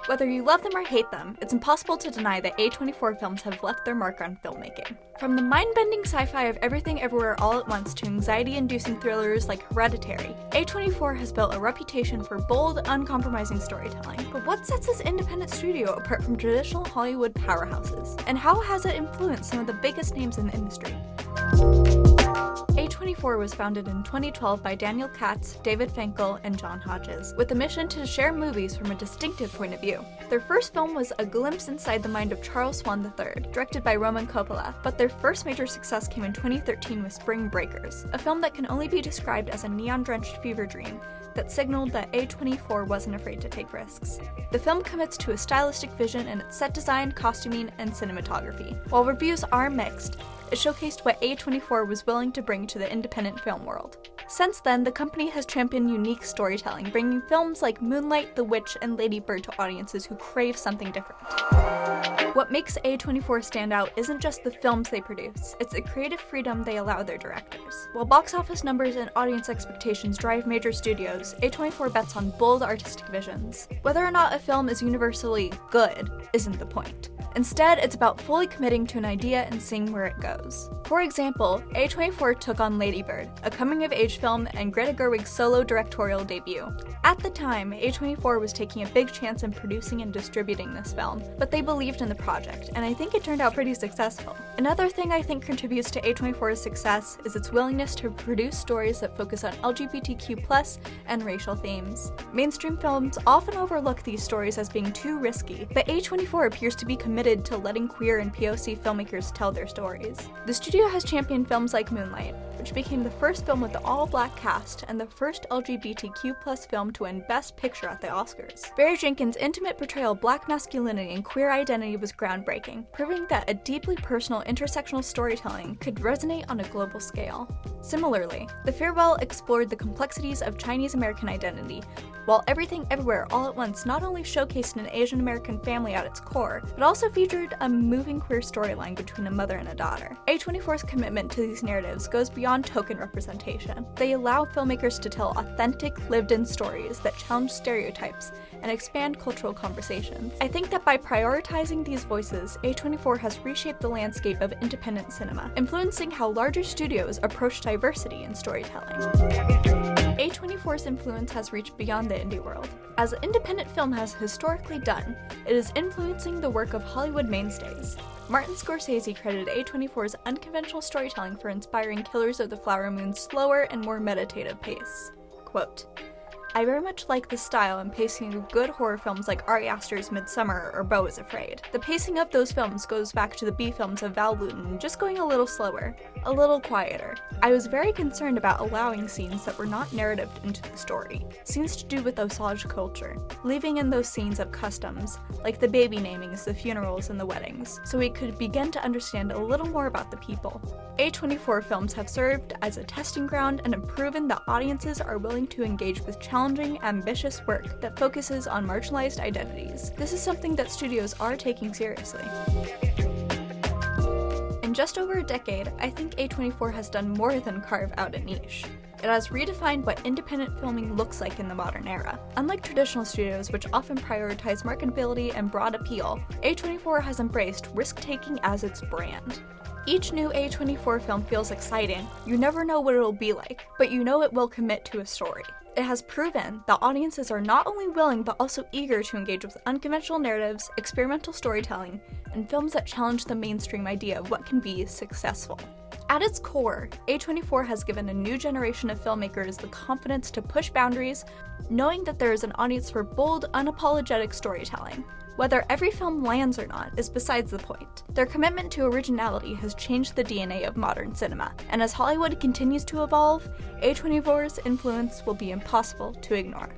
Whether you love them or hate them, it's impossible to deny that A24 films have left their mark on filmmaking. From the mind-bending sci-fi of Everything Everywhere All at Once to anxiety-inducing thrillers like Hereditary, A24 has built a reputation for bold, uncompromising storytelling. But what sets this independent studio apart from traditional Hollywood powerhouses? And how has it influenced some of the biggest names in the industry? A24 was founded in 2012 by Daniel Katz, David Finkel, and John Hodges, with a mission to share movies from a distinctive point of view. Their first film was a glimpse inside the mind of Charles Swan III, directed by Roman Coppola, but their first major success came in 2013 with Spring Breakers, a film that can only be described as a neon-drenched fever dream that signaled that A24 wasn't afraid to take risks. The film commits to a stylistic vision in its set design, costuming, and cinematography. While reviews are mixed, it showcased what A24 was willing to bring to the independent film world. Since then, the company has championed unique storytelling, bringing films like Moonlight, The Witch, and Lady Bird to audiences who crave something different. What makes A24 stand out isn't just the films they produce, it's the creative freedom they allow their directors. While box office numbers and audience expectations drive major studios, A24 bets on bold artistic visions. Whether or not a film is universally good isn't the point. Instead, it's about fully committing to an idea and seeing where it goes. For example, A24 took on Lady Bird, a coming-of-age film and Greta Gerwig's solo directorial debut. At the time, A24 was taking a big chance in producing and distributing this film, but they believed in the project, and I think it turned out pretty successful. Another thing I think contributes to A24's success is its willingness to produce stories that focus on LGBTQ+ and racial themes. Mainstream films often overlook these stories as being too risky, but A24 appears to be committed to letting queer and POC filmmakers tell their stories. The studio has championed films like Moonlight, which became the first film with the all-black cast and the first LGBTQ+ film to win Best Picture at the Oscars. Barry Jenkins' intimate portrayal of black masculinity and queer identity was groundbreaking, proving that a deeply personal intersectional storytelling could resonate on a global scale. Similarly, The Farewell explored the complexities of Chinese American identity, while Everything Everywhere All at Once not only showcased an Asian American family at its core, but also featured a moving queer storyline between a mother and a daughter. A24's commitment to these narratives goes beyond token representation. They allow filmmakers to tell authentic, lived-in stories that challenge stereotypes and expand cultural conversations. I think that by prioritizing these voices, A24 has reshaped the landscape of independent cinema, influencing how larger studios approach diversity in storytelling. A24's influence has reached beyond the indie world. As independent film has historically done, it is influencing the work of Hollywood mainstays. Martin Scorsese credited A24's unconventional storytelling for inspiring Killers of the Flower Moon's slower and more meditative pace. Quote, "I very much like the style and pacing of good horror films like Ari Aster's Midsummer or Beau is Afraid. The pacing of those films goes back to the B films of Val Lewton, just going a little slower, a little quieter. I was very concerned about allowing scenes that were not narrative into the story, scenes to do with Osage culture, leaving in those scenes of customs, like the baby namings, the funerals, and the weddings, so we could begin to understand a little more about the people. A24 films have served as a testing ground and have proven that audiences are willing to engage with challenging, ambitious work that focuses on marginalized identities. This is something that studios are taking seriously." In just over a decade, I think A24 has done more than carve out a niche. It has redefined what independent filming looks like in the modern era. Unlike traditional studios, which often prioritize marketability and broad appeal, A24 has embraced risk-taking as its brand. Each new A24 film feels exciting. You never know what it'll be like, but you know it will commit to a story. It has proven that audiences are not only willing but also eager to engage with unconventional narratives, experimental storytelling, and films that challenge the mainstream idea of what can be successful. At its core, A24 has given a new generation of filmmakers the confidence to push boundaries, knowing that there is an audience for bold, unapologetic storytelling. Whether every film lands or not is besides the point. Their commitment to originality has changed the DNA of modern cinema, and as Hollywood continues to evolve, A24's influence will be impossible to ignore.